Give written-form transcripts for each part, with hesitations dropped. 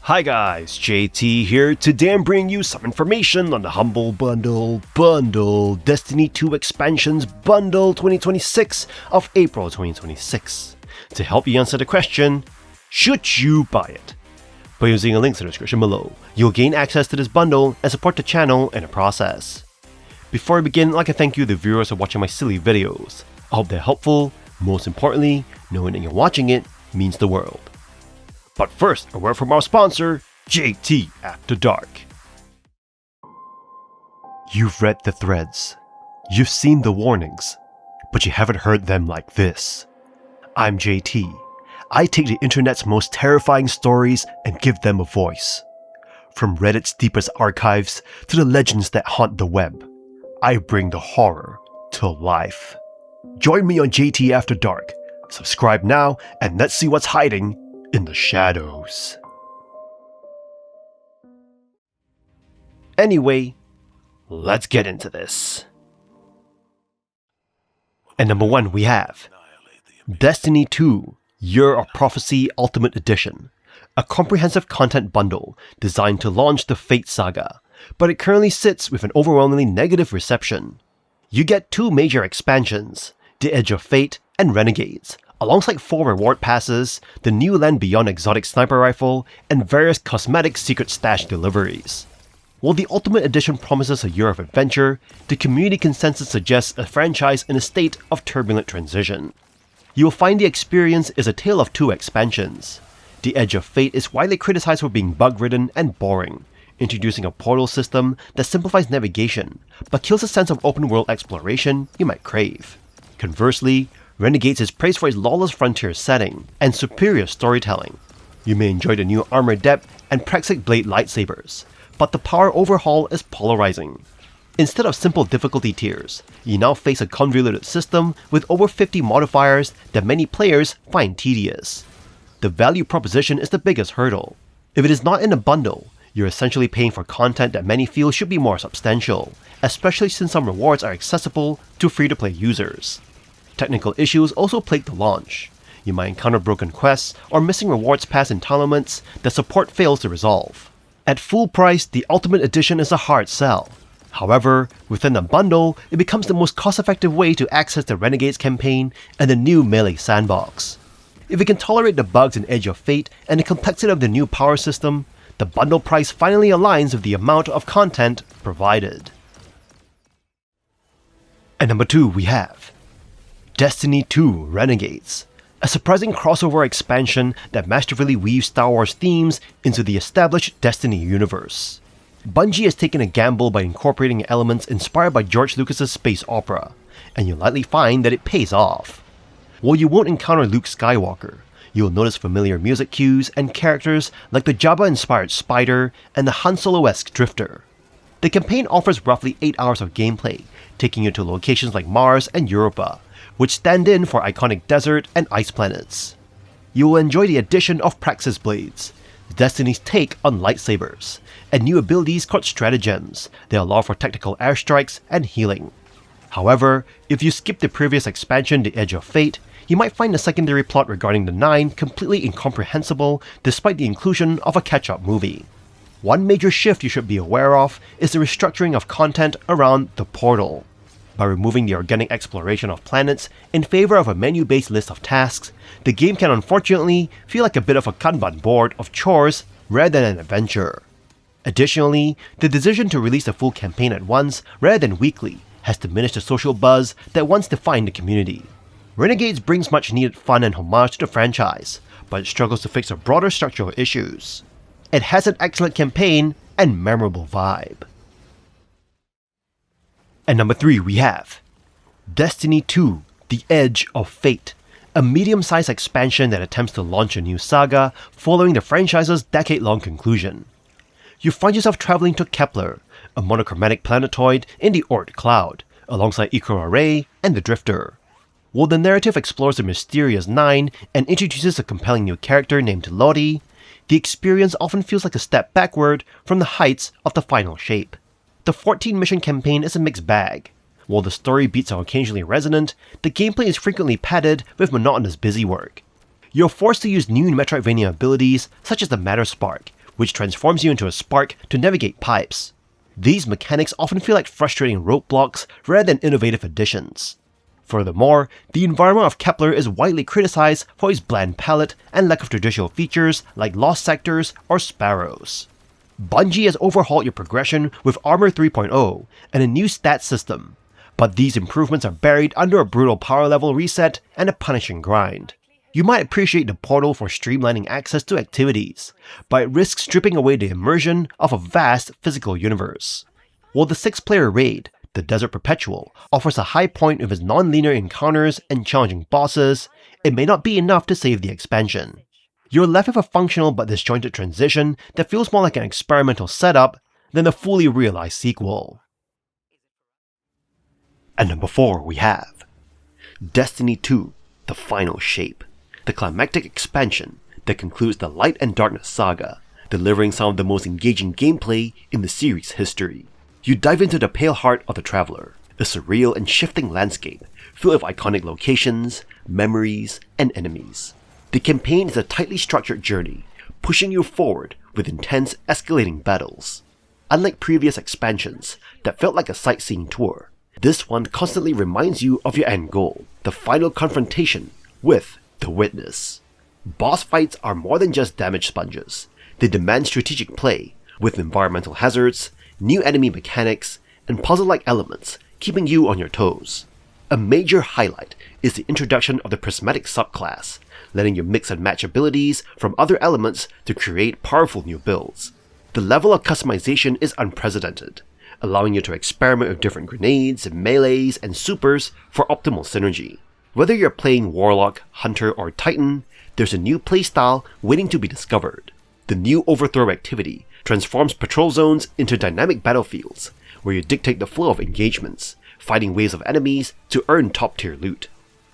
Hi guys, JT here. Today I'm bringing you some information on the Humble Bundle Destiny 2 Expansions Bundle 2026 of April 2026 to help you answer the question, should you buy it? By using a link to the description below, you'll gain access to this bundle and support the channel in the process. Before I begin, I'd like to thank you the viewers for watching my silly videos. I hope they're helpful. Most importantly, knowing that you're watching it means the world. But first, a word from our sponsor, JT After Dark. You've read the threads, you've seen the warnings, but you haven't heard them like this. I'm JT. I take the internet's most terrifying stories and give them a voice. From Reddit's deepest archives to the legends that haunt the web, I bring the horror to life. Join me on JT After Dark. Subscribe now and let's see what's hiding in the shadows. Anyway, let's get into this. And number 1 we have Destiny 2 Year of Prophecy Ultimate Edition, a comprehensive content bundle designed to launch the Fate saga, but it currently sits with an overwhelmingly negative reception. You get 2 major expansions, The Edge of Fate and Renegades, alongside 4 reward passes, the new Land Beyond exotic sniper rifle, and various cosmetic secret stash deliveries. While the Ultimate Edition promises a year of adventure, the community consensus suggests a franchise in a state of turbulent transition. You will find the experience is a tale of 2 expansions. The Edge of Fate is widely criticized for being bug-ridden and boring, introducing a portal system that simplifies navigation, but kills a sense of open-world exploration you might crave. Conversely, Renegades is praised for its lawless frontier setting and superior storytelling. You may enjoy the new armor depth and Praxic Blade lightsabers, but the power overhaul is polarizing. Instead of simple difficulty tiers, you now face a convoluted system with over 50 modifiers that many players find tedious. The value proposition is the biggest hurdle. If it is not in a bundle, you're essentially paying for content that many feel should be more substantial, especially since some rewards are accessible to free-to-play users. Technical issues also plague the launch. You might encounter broken quests or missing rewards pass entitlements that support fails to resolve. At full price, the Ultimate Edition is a hard sell. However, within a bundle, it becomes the most cost-effective way to access the Renegades campaign and the new Melee sandbox. If you can tolerate the bugs in Edge of Fate and the complexity of the new power system, the bundle price finally aligns with the amount of content provided. At number 2 we have Destiny 2 Renegades, a surprising crossover expansion that masterfully weaves Star Wars themes into the established Destiny universe. Bungie has taken a gamble by incorporating elements inspired by George Lucas's space opera, and you'll likely find that it pays off. While you won't encounter Luke Skywalker, you'll notice familiar music cues and characters like the Jabba-inspired Spider and the Han Solo-esque Drifter. The campaign offers roughly 8 hours of gameplay, taking you to locations like Mars and Europa, which stand in for iconic desert and ice planets. You will enjoy the addition of Praxis Blades, Destiny's take on lightsabers, and new abilities called stratagems that allow for tactical airstrikes and healing. However, if you skip the previous expansion, The Edge of Fate, you might find the secondary plot regarding the Nine completely incomprehensible despite the inclusion of a catch-up movie. One major shift you should be aware of is the restructuring of content around the Portal. By removing the organic exploration of planets in favor of a menu-based list of tasks, the game can unfortunately feel like a bit of a Kanban board of chores rather than an adventure. Additionally, the decision to release the full campaign at once rather than weekly has diminished the social buzz that once defined the community. Renegades brings much needed fun and homage to the franchise, but it struggles to fix the broader structural issues. It has an excellent campaign and memorable vibe. At number 3 we have Destiny 2 The Edge of Fate, a medium-sized expansion that attempts to launch a new saga following the franchise's decade-long conclusion. You find yourself traveling to Kepler, a monochromatic planetoid in the Oort cloud, alongside Iko Array and the Drifter. While the narrative explores the mysterious Nine and introduces a compelling new character named Lottie, the experience often feels like a step backward from the heights of the final shape. The 14-mission campaign is a mixed bag. While the story beats are occasionally resonant, the gameplay is frequently padded with monotonous busywork. You're forced to use new Metroidvania abilities such as the Matter Spark, which transforms you into a spark to navigate pipes. These mechanics often feel like frustrating roadblocks rather than innovative additions. Furthermore, the environment of Kepler is widely criticized for its bland palette and lack of traditional features like lost sectors or sparrows. Bungie has overhauled your progression with Armor 3.0 and a new stats system, but these improvements are buried under a brutal power level reset and a punishing grind. You might appreciate the portal for streamlining access to activities, but it risks stripping away the immersion of a vast physical universe. While the 6-player raid, the Desert Perpetual, offers a high point with its non-linear encounters and challenging bosses, it may not be enough to save the expansion. You're left with a functional but disjointed transition that feels more like an experimental setup than a fully realized sequel. At number 4 we have Destiny 2, The Final Shape, the climactic expansion that concludes the Light and Darkness saga, delivering some of the most engaging gameplay in the series' history. You dive into the pale heart of the Traveler, a surreal and shifting landscape filled with iconic locations, memories, and enemies. The campaign is a tightly structured journey, pushing you forward with intense, escalating battles. Unlike previous expansions that felt like a sightseeing tour, this one constantly reminds you of your end goal, the final confrontation with the Witness. Boss fights are more than just damage sponges. They demand strategic play, with environmental hazards, new enemy mechanics, and puzzle-like elements keeping you on your toes. A major highlight is the introduction of the Prismatic subclass, letting you mix and match abilities from other elements to create powerful new builds. The level of customization is unprecedented, allowing you to experiment with different grenades, melees, and supers for optimal synergy. Whether you're playing Warlock, Hunter, or Titan, there's a new playstyle waiting to be discovered. The new Overthrow activity transforms patrol zones into dynamic battlefields, where you dictate the flow of engagements, fighting waves of enemies to earn top-tier loot.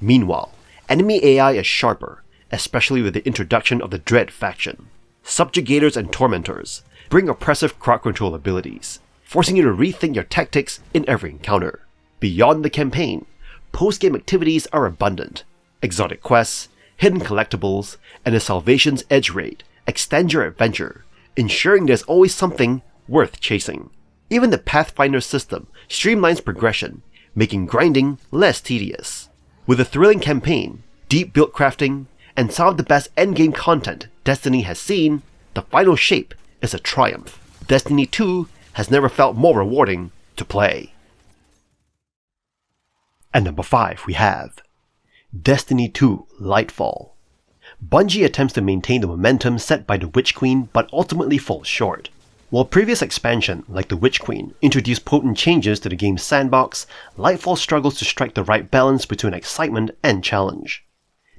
Meanwhile, enemy AI is sharper, especially with the introduction of the Dread faction. Subjugators and Tormentors bring oppressive crowd control abilities, forcing you to rethink your tactics in every encounter. Beyond the campaign, post-game activities are abundant. Exotic quests, hidden collectibles, and the Salvation's Edge raid extend your adventure, ensuring there's always something worth chasing. Even the Pathfinder system streamlines progression, making grinding less tedious. With a thrilling campaign, deep build crafting, and some of the best endgame content Destiny has seen, The Final Shape is a triumph. Destiny 2 has never felt more rewarding to play. At number 5 we have Destiny 2 Lightfall. Bungie attempts to maintain the momentum set by the Witch Queen but ultimately falls short. While previous expansion, like the Witch Queen, introduced potent changes to the game's sandbox, Lightfall struggles to strike the right balance between excitement and challenge.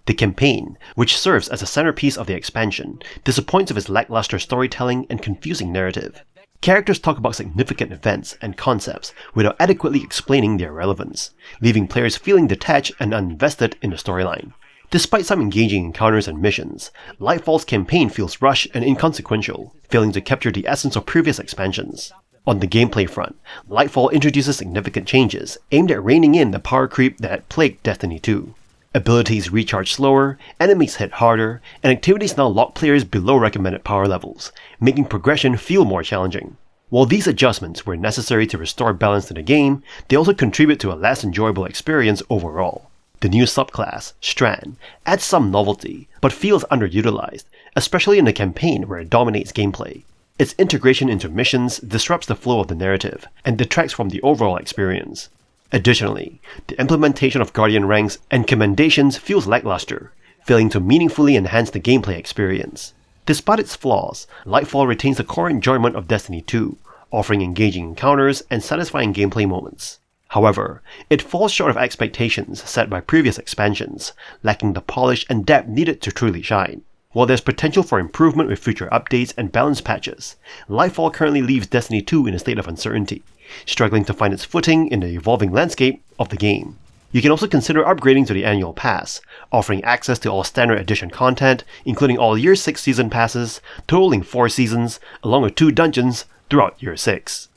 The campaign, which serves as a centerpiece of the expansion, disappoints with its lackluster storytelling and confusing narrative. Characters talk about significant events and concepts without adequately explaining their relevance, leaving players feeling detached and uninvested in the storyline. Despite some engaging encounters and missions, Lightfall's campaign feels rushed and inconsequential, failing to capture the essence of previous expansions. On the gameplay front, Lightfall introduces significant changes aimed at reining in the power creep that had plagued Destiny 2. Abilities recharge slower, enemies hit harder, and activities now lock players below recommended power levels, making progression feel more challenging. While these adjustments were necessary to restore balance to the game, they also contribute to a less enjoyable experience overall. The new subclass, Strand, adds some novelty, but feels underutilized, especially in the campaign where it dominates gameplay. Its integration into missions disrupts the flow of the narrative, and detracts from the overall experience. Additionally, the implementation of Guardian ranks and commendations feels lackluster, failing to meaningfully enhance the gameplay experience. Despite its flaws, Lightfall retains the core enjoyment of Destiny 2, offering engaging encounters and satisfying gameplay moments. However, it falls short of expectations set by previous expansions, lacking the polish and depth needed to truly shine. While there's potential for improvement with future updates and balance patches, Lightfall currently leaves Destiny 2 in a state of uncertainty, struggling to find its footing in the evolving landscape of the game. You can also consider upgrading to the annual pass, offering access to all standard edition content, including all Year 6 season passes, totaling 4 seasons, along with 2 dungeons throughout Year 6.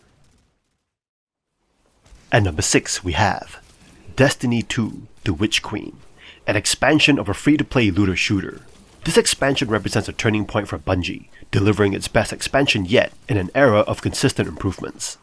At number 6 we have Destiny 2 The Witch Queen, an expansion of a free-to-play looter shooter. This expansion represents a turning point for Bungie, delivering its best expansion yet in an era of consistent improvements.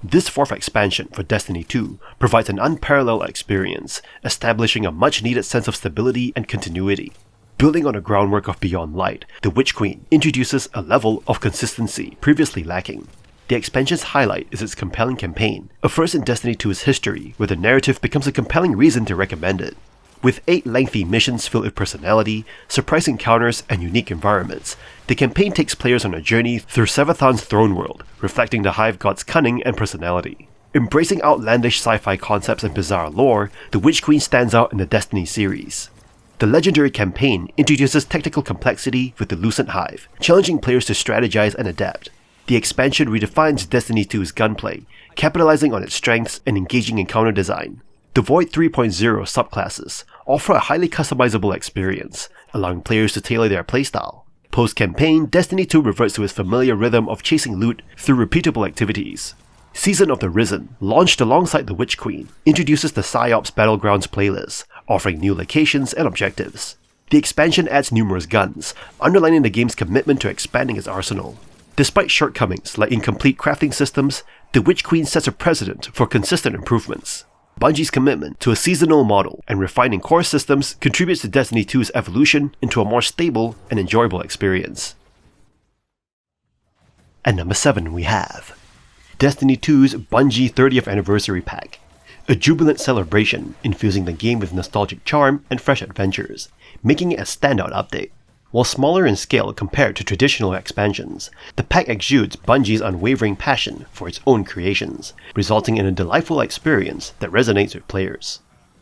This fourth expansion for Destiny 2 provides an unparalleled experience, establishing a much-needed sense of stability and continuity. Building on the groundwork of Beyond Light, the Witch Queen introduces a level of consistency previously lacking. The expansion's highlight is its compelling campaign, a first in Destiny 2's history where the narrative becomes a compelling reason to recommend it. With 8 lengthy missions filled with personality, surprise encounters, and unique environments, the campaign takes players on a journey through Sevathan's throne world, reflecting the Hive God's cunning and personality. Embracing outlandish sci-fi concepts and bizarre lore, the Witch Queen stands out in the Destiny series. The legendary campaign introduces technical complexity with the Lucent Hive, challenging players to strategize and adapt. The expansion redefines Destiny 2's gunplay, capitalizing on its strengths and engaging encounter design. The Void 3.0 subclasses offer a highly customizable experience, allowing players to tailor their playstyle. Post-campaign, Destiny 2 reverts to its familiar rhythm of chasing loot through repeatable activities. Season of the Risen, launched alongside the Witch Queen, introduces the PsyOps Battlegrounds playlist, offering new locations and objectives. The expansion adds numerous guns, underlining the game's commitment to expanding its arsenal. Despite shortcomings like incomplete crafting systems, the Witch Queen sets a precedent for consistent improvements. Bungie's commitment to a seasonal model and refining core systems contributes to Destiny 2's evolution into a more stable and enjoyable experience. At number 7 we have Destiny 2's Bungie 30th Anniversary Pack, a jubilant celebration infusing the game with nostalgic charm and fresh adventures, making it a standout update. While smaller in scale compared to traditional expansions, the pack exudes Bungie's unwavering passion for its own creations, resulting in a delightful experience that resonates with players.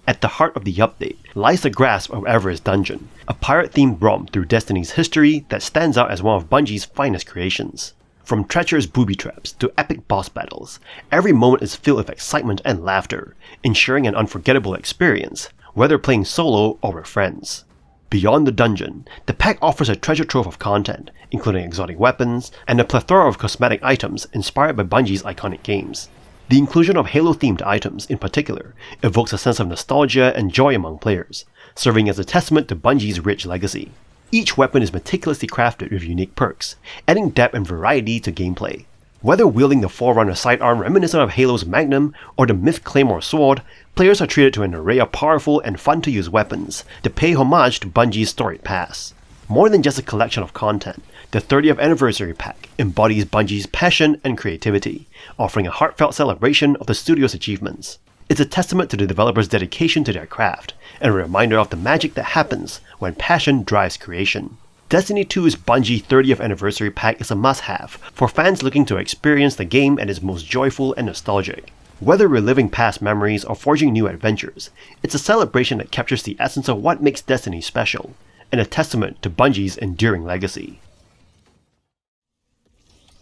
At the heart of the update lies the grasp of Everest Dungeon, a pirate-themed romp through Destiny's history that stands out as one of Bungie's finest creations. From treacherous booby traps to epic boss battles, every moment is filled with excitement and laughter, ensuring an unforgettable experience, whether playing solo or with friends. Beyond the dungeon, the pack offers a treasure trove of content, including exotic weapons and a plethora of cosmetic items inspired by Bungie's iconic games. The inclusion of Halo-themed items, in particular, evokes a sense of nostalgia and joy among players, serving as a testament to Bungie's rich legacy. Each weapon is meticulously crafted with unique perks, adding depth and variety to gameplay. Whether wielding the Forerunner sidearm reminiscent of Halo's Magnum or the Myth Claymore sword, players are treated to an array of powerful and fun-to-use weapons that pay homage to Bungie's storied past. More than just a collection of content, the 30th Anniversary Pack embodies Bungie's passion and creativity, offering a heartfelt celebration of the studio's achievements. It's a testament to the developers' dedication to their craft, and a reminder of the magic that happens when passion drives creation. Destiny 2's Bungie 30th Anniversary Pack is a must-have for fans looking to experience the game at its most joyful and nostalgic. Whether reliving past memories or forging new adventures, it's a celebration that captures the essence of what makes Destiny special, and a testament to Bungie's enduring legacy.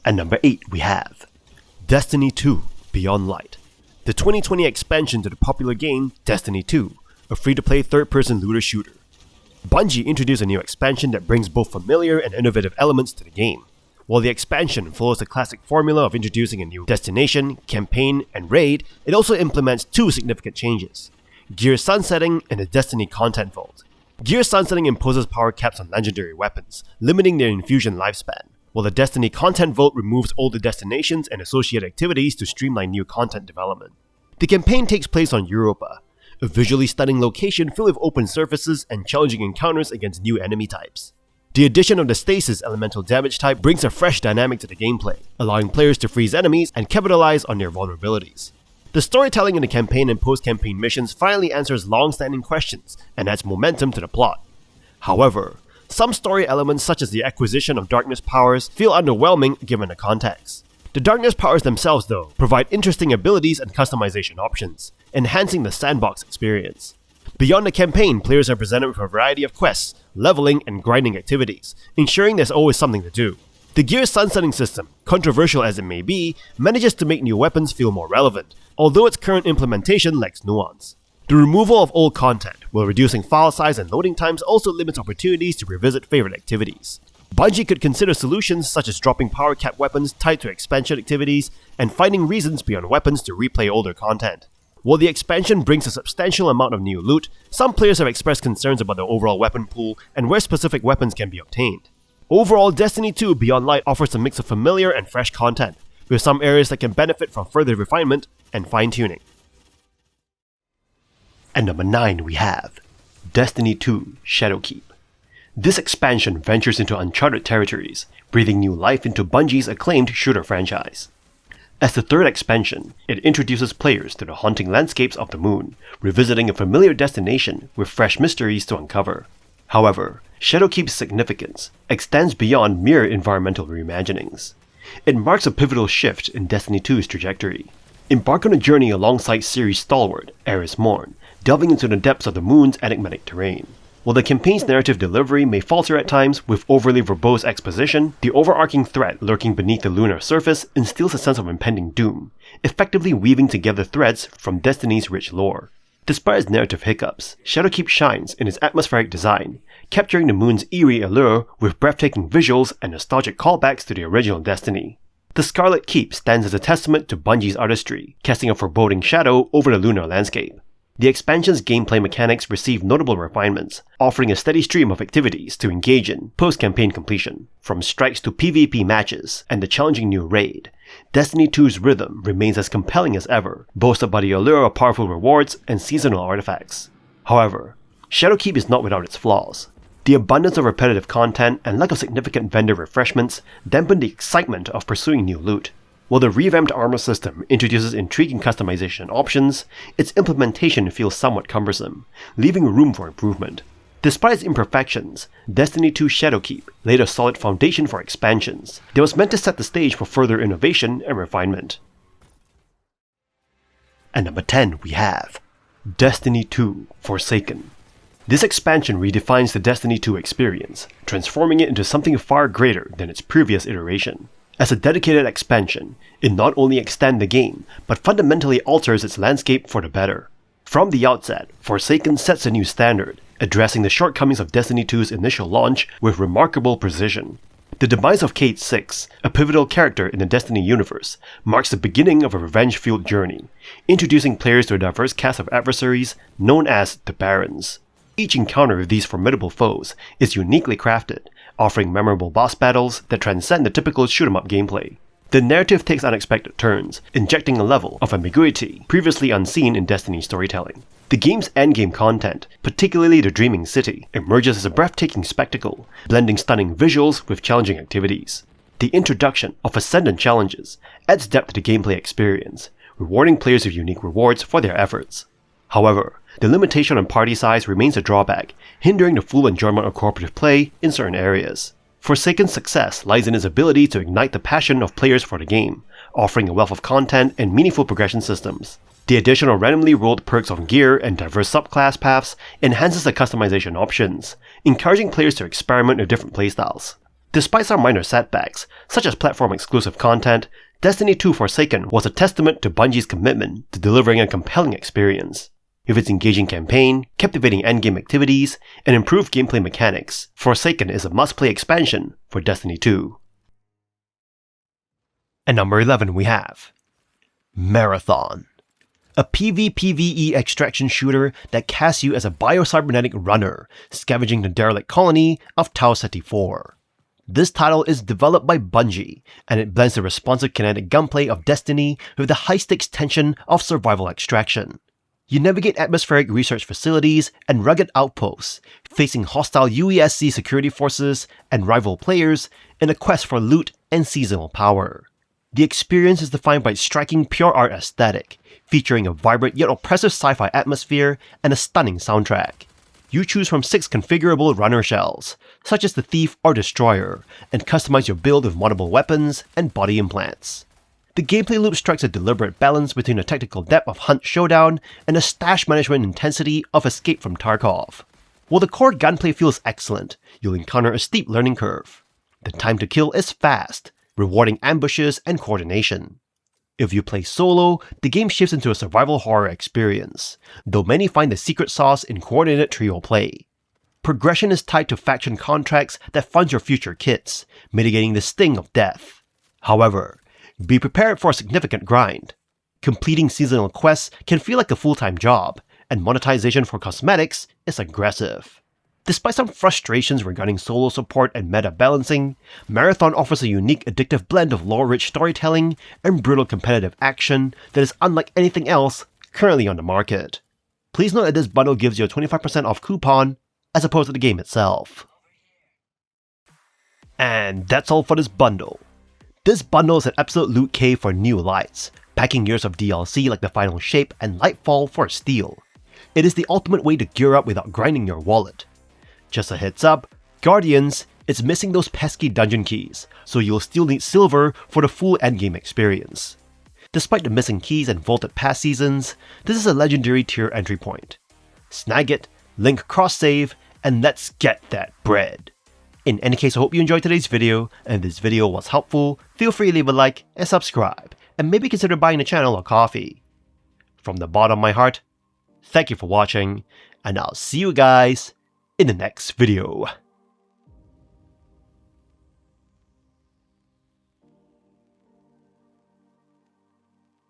At number 8 we have Destiny 2 Beyond Light, the 2020 expansion to the popular game Destiny 2, a free-to-play third-person looter shooter. Bungie introduced a new expansion that brings both familiar and innovative elements to the game. While the expansion follows the classic formula of introducing a new destination, campaign, and raid, it also implements 2 significant changes: gear sunsetting and a Destiny content vault. Gear sunsetting imposes power caps on legendary weapons, limiting their infusion lifespan, while the Destiny content vault removes older destinations and associated activities to streamline new content development. The campaign takes place on Europa, a visually stunning location filled with open surfaces and challenging encounters against new enemy types. The addition of the Stasis elemental damage type brings a fresh dynamic to the gameplay, allowing players to freeze enemies and capitalize on their vulnerabilities. The storytelling in the campaign and post-campaign missions finally answers long-standing questions and adds momentum to the plot. However, some story elements such as the acquisition of darkness powers feel underwhelming given the context. The darkness powers themselves, though, provide interesting abilities and customization options, enhancing the sandbox experience. Beyond the campaign, players are presented with a variety of quests, leveling, and grinding activities, ensuring there's always something to do. The gear sunsetting system, controversial as it may be, manages to make new weapons feel more relevant, although its current implementation lacks nuance. The removal of old content, while reducing file size and loading times, also limits opportunities to revisit favorite activities. Bungie could consider solutions such as dropping power cap weapons tied to expansion activities and finding reasons beyond weapons to replay older content. While the expansion brings a substantial amount of new loot, some players have expressed concerns about the overall weapon pool and where specific weapons can be obtained. Overall, Destiny 2 Beyond Light offers a mix of familiar and fresh content, with some areas that can benefit from further refinement and fine-tuning. At number 9 we have Destiny 2 Shadowkeep. This expansion ventures into uncharted territories, breathing new life into Bungie's acclaimed shooter franchise. As the third expansion, it introduces players to the haunting landscapes of the moon, revisiting a familiar destination with fresh mysteries to uncover. However, Shadowkeep's significance extends beyond mere environmental reimaginings. It marks a pivotal shift in Destiny 2's trajectory. Embark on a journey alongside series stalwart Eris Morn, delving into the depths of the moon's enigmatic terrain. While the campaign's narrative delivery may falter at times with overly verbose exposition, the overarching threat lurking beneath the lunar surface instills a sense of impending doom, effectively weaving together threads from Destiny's rich lore. Despite its narrative hiccups, Shadowkeep shines in its atmospheric design, capturing the moon's eerie allure with breathtaking visuals and nostalgic callbacks to the original Destiny. The Scarlet Keep stands as a testament to Bungie's artistry, casting a foreboding shadow over the lunar landscape. The expansion's gameplay mechanics receive notable refinements, offering a steady stream of activities to engage in post-campaign completion. From strikes to PvP matches and the challenging new raid, Destiny 2's rhythm remains as compelling as ever, boasted by the allure of powerful rewards and seasonal artifacts. However, Shadowkeep is not without its flaws. The abundance of repetitive content and lack of significant vendor refreshments dampen the excitement of pursuing new loot. While the revamped armor system introduces intriguing customization options, its implementation feels somewhat cumbersome, leaving room for improvement. Despite its imperfections, Destiny 2 Shadowkeep laid a solid foundation for expansions that was meant to set the stage for further innovation and refinement. At number 10 we have Destiny 2 Forsaken. This expansion redefines the Destiny 2 experience, transforming it into something far greater than its previous iteration. As a dedicated expansion, it not only extends the game, but fundamentally alters its landscape for the better. From the outset, Forsaken sets a new standard, addressing the shortcomings of Destiny 2's initial launch with remarkable precision. The demise of Cayde 6, a pivotal character in the Destiny universe, marks the beginning of a revenge-fueled journey, introducing players to a diverse cast of adversaries known as the Barons. Each encounter with these formidable foes is uniquely crafted, offering memorable boss battles that transcend the typical shoot-'em-up gameplay. The narrative takes unexpected turns, injecting a level of ambiguity previously unseen in Destiny storytelling. The game's endgame content, particularly the Dreaming City, emerges as a breathtaking spectacle, blending stunning visuals with challenging activities. The introduction of Ascendant challenges adds depth to the gameplay experience, rewarding players with unique rewards for their efforts. However, the limitation on party size remains a drawback, hindering the full enjoyment of cooperative play in certain areas. Forsaken's success lies in its ability to ignite the passion of players for the game, offering a wealth of content and meaningful progression systems. The addition of randomly rolled perks on gear and diverse subclass paths enhances the customization options, encouraging players to experiment with different playstyles. Despite some minor setbacks, such as platform-exclusive content, Destiny 2 Forsaken was a testament to Bungie's commitment to delivering a compelling experience. With its engaging campaign, captivating endgame activities, and improved gameplay mechanics, Forsaken is a must-play expansion for Destiny 2. At number 11 we have Marathon. A PvPvE extraction shooter that casts you as a biocybernetic runner, scavenging the derelict colony of Tau Ceti 4. This title is developed by Bungie, and it blends the responsive kinetic gunplay of Destiny with the high-stakes tension of survival extraction. You navigate atmospheric research facilities and rugged outposts, facing hostile UESC security forces and rival players in a quest for loot and seasonal power. The experience is defined by its striking pure art aesthetic, featuring a vibrant yet oppressive sci-fi atmosphere and a stunning soundtrack. You choose from 6 configurable runner shells, such as the Thief or Destroyer, and customize your build with moddable weapons and body implants. The gameplay loop strikes a deliberate balance between the tactical depth of Hunt Showdown and the stash management intensity of Escape from Tarkov. While the core gunplay feels excellent, you'll encounter a steep learning curve. The time to kill is fast, rewarding ambushes and coordination. If you play solo, the game shifts into a survival horror experience, though many find the secret sauce in coordinated trio play. Progression is tied to faction contracts that fund your future kits, mitigating the sting of death. However, be prepared for a significant grind. Completing seasonal quests can feel like a full-time job, and monetization for cosmetics is aggressive. Despite some frustrations regarding solo support and meta balancing, Marathon offers a unique addictive blend of lore-rich storytelling and brutal competitive action that is unlike anything else currently on the market. Please note that this bundle gives you a 25% off coupon as opposed to the game itself. And that's all for this bundle. This bundle is an absolute loot cave for new lights, packing years of DLC like the Final Shape and Lightfall for a steal. It is the ultimate way to gear up without grinding your wallet. Just a heads up, Guardians, it's missing those pesky dungeon keys, so you'll still need silver for the full endgame experience. Despite the missing keys and vaulted pass seasons, this is a legendary tier entry point. Snag it, link cross-save, and let's get that bread. In any case, I hope you enjoyed today's video, and if this video was helpful, feel free to leave a like and subscribe, and maybe consider buying the channel a coffee. From the bottom of my heart, thank you for watching, and I'll see you guys in the next video.